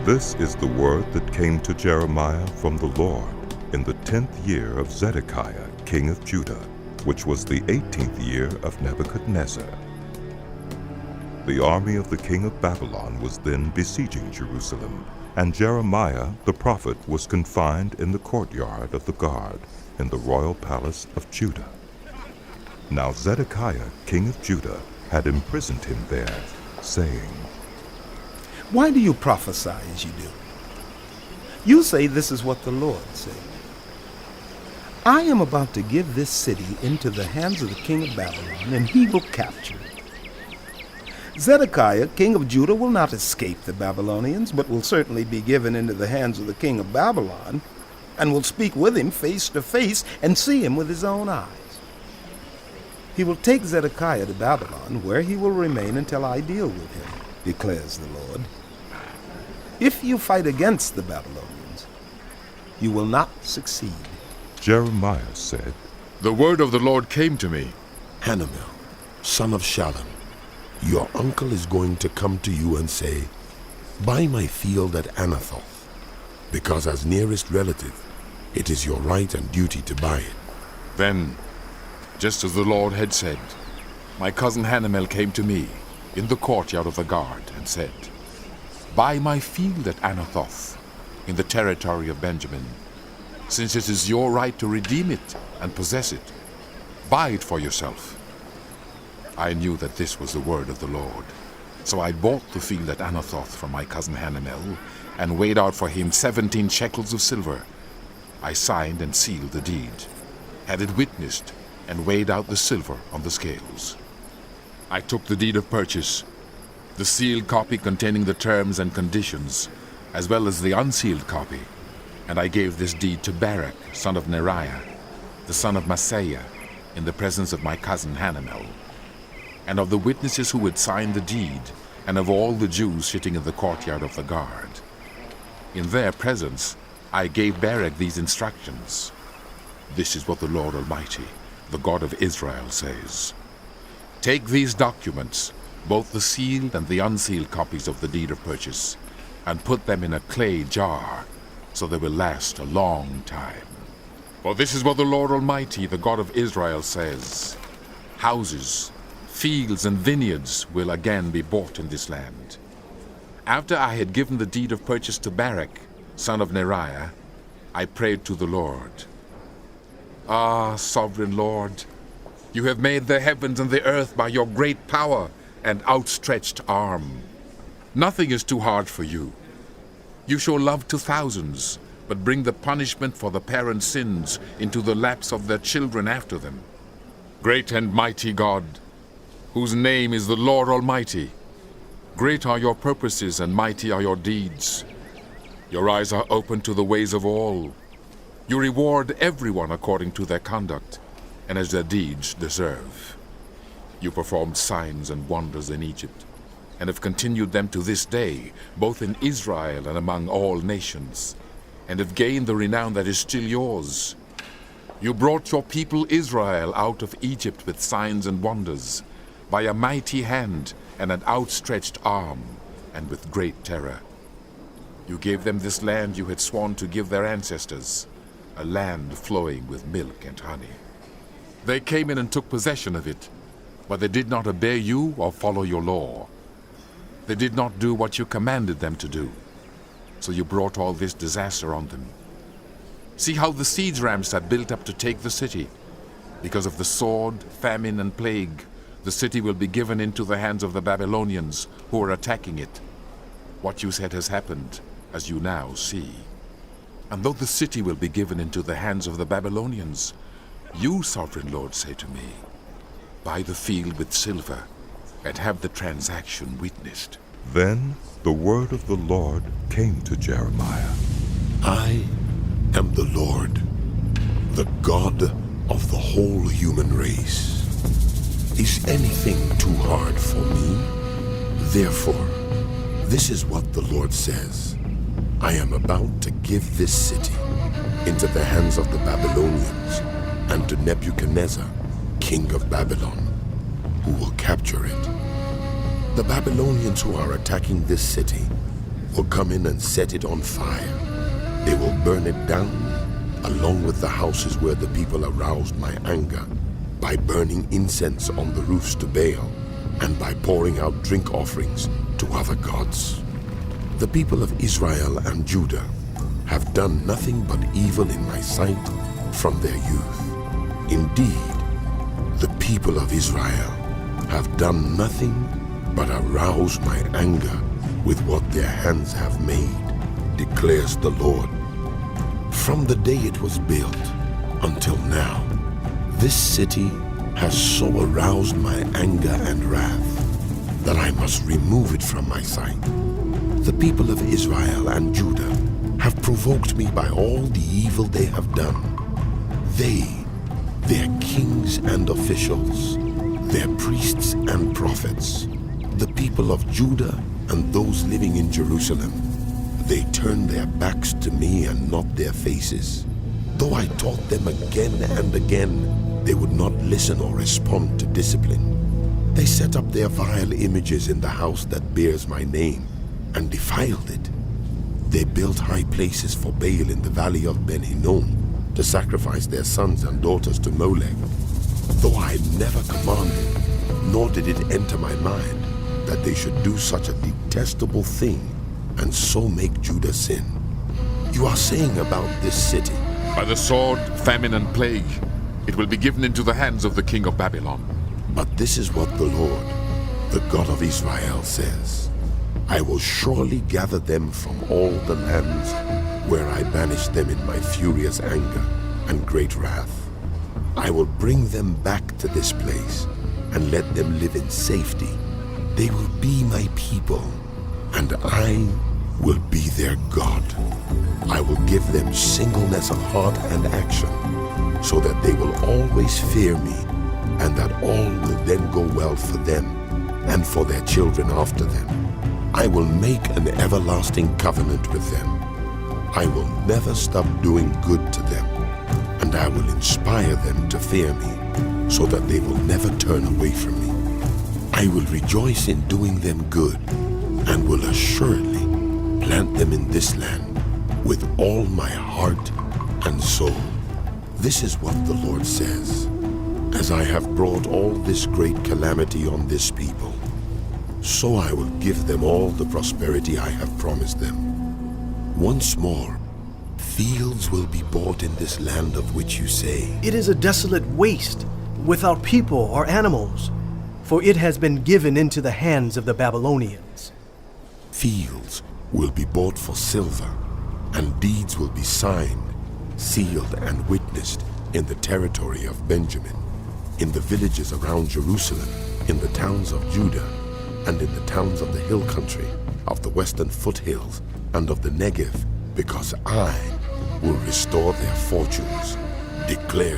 This is the word that came to Jeremiah from the Lord in the 10th year of Zedekiah, king of Judah, which was the 18th year of Nebuchadnezzar. The army of the king of Babylon was then besieging Jerusalem, and Jeremiah the prophet was confined in the courtyard of the guard in the royal palace of Judah. Now Zedekiah, king of Judah, had imprisoned him there, saying, Why do you prophesy as you do? You say this is what the Lord said. I am about to give this city into the hands of the king of Babylon, and he will capture it. Zedekiah, king of Judah, will not escape the Babylonians, but will certainly be given into the hands of the king of Babylon, and will speak with him face to face and see him with his own eyes. He will take Zedekiah to Babylon, where he will remain until I deal with him, declares the Lord. If you fight against the Babylonians, you will not succeed. Jeremiah said, The word of the Lord came to me. Hanamel, son of Shallum, your uncle is going to come to you and say, Buy my field at Anathoth, because as nearest relative, it is your right and duty to buy it. Then, just as the Lord had said, my cousin Hanamel came to me in the courtyard of the guard and said, Buy my field at Anathoth, in the territory of Benjamin, since it is your right to redeem it and possess it. Buy it for yourself. I knew that this was the word of the Lord, so I bought the field at Anathoth from my cousin Hanamel and weighed out for him 17 shekels of silver. I signed and sealed the deed, had it witnessed, and weighed out the silver on the scales. I took the deed of purchase, the sealed copy containing the terms and conditions, as well as the unsealed copy, and I gave this deed to Barak, son of Neriah, the son of Maaseiah, in the presence of my cousin Hanamel, and of the witnesses who had signed the deed, and of all the Jews sitting in the courtyard of the guard. In their presence, I gave Barak these instructions. This is what the Lord Almighty, the God of Israel, says. Take these documents, both the sealed and the unsealed copies of the deed of purchase, and put them in a clay jar, so they will last a long time. For this is what the Lord Almighty, the God of Israel, says. Houses, fields, and vineyards will again be bought in this land. After I had given the deed of purchase to Barak, son of Neriah, I prayed to the Lord. Ah, sovereign Lord, you have made the heavens and the earth by your great power and outstretched arm. Nothing is too hard for you. You show love to thousands, but bring the punishment for the parents' sins into the laps of their children after them. Great and mighty God, whose name is the Lord Almighty, great are your purposes and mighty are your deeds. Your eyes are open to the ways of all. You reward everyone according to their conduct and as their deeds deserve. You performed signs and wonders in Egypt, and have continued them to this day, both in Israel and among all nations, and have gained the renown that is still yours. You brought your people Israel out of Egypt with signs and wonders, by a mighty hand and an outstretched arm, and with great terror. You gave them this land you had sworn to give their ancestors, a land flowing with milk and honey. They came in and took possession of it, but they did not obey you or follow your law. They did not do what you commanded them to do, so you brought all this disaster on them. See how the siege ramps are built up to take the city. Because of the sword, famine, and plague, the city will be given into the hands of the Babylonians who are attacking it. What you said has happened, as you now see. And though the city will be given into the hands of the Babylonians, you, sovereign Lord, say to me, Buy the field with silver, and have the transaction witnessed. Then the word of the Lord came to Jeremiah. I am the Lord, the God of the whole human race. Is anything too hard for me? Therefore, this is what the Lord says. I am about to give this city into the hands of the Babylonians and to Nebuchadnezzar, king of Babylon, who will capture it. The Babylonians who are attacking this city will come in and set it on fire. They will burn it down, along with the houses where the people aroused my anger, by burning incense on the roofs to Baal, and by pouring out drink offerings to other gods. The people of Israel and Judah have done nothing but evil in my sight from their youth. Indeed, the people of Israel have done nothing but arouse my anger with what their hands have made, declares the Lord. From the day it was built until now, this city has so aroused my anger and wrath that I must remove it from my sight. The people of Israel and Judah have provoked me by all the evil they have done. They, their kings and officials, their priests and prophets, the people of Judah and those living in Jerusalem, they turned their backs to me and not their faces. Though I taught them again and again, they would not listen or respond to discipline. They set up their vile images in the house that bears my name and defiled it. They built high places for Baal in the valley of Ben Hinnom to sacrifice their sons and daughters to Molech. Though I never commanded, nor did it enter my mind that they should do such a detestable thing and so make Judah sin. You are saying about this city, By the sword, famine, and plague, it will be given into the hands of the king of Babylon. but this is what the Lord, the God of Israel, says. I will surely gather them from all the lands where I banished them in my furious anger and great wrath. I will bring them back to this place and let them live in safety. They will be my people, and I will be their God. I will give them singleness of heart and action, so that they will always fear me, and that all will then go well for them and for their children after them. I will make an everlasting covenant with them. I will never stop doing good to them, and I will inspire them to fear me, so that they will never turn away from me. I will rejoice in doing them good, and will assuredly plant them in this land with all my heart and soul. This is what the Lord says. As I have brought all this great calamity on this people, so I will give them all the prosperity I have promised them. Once more, fields will be bought in this land of which you say, It is a desolate waste, without people or animals, for it has been given into the hands of the Babylonians. fields will be bought for silver, and deeds will be signed, sealed, and witnessed in the territory of Benjamin, in the villages around Jerusalem, in the towns of Judah, and in the towns of the hill country, of the western foothills, and of the Negev, because I will restore their fortunes, declares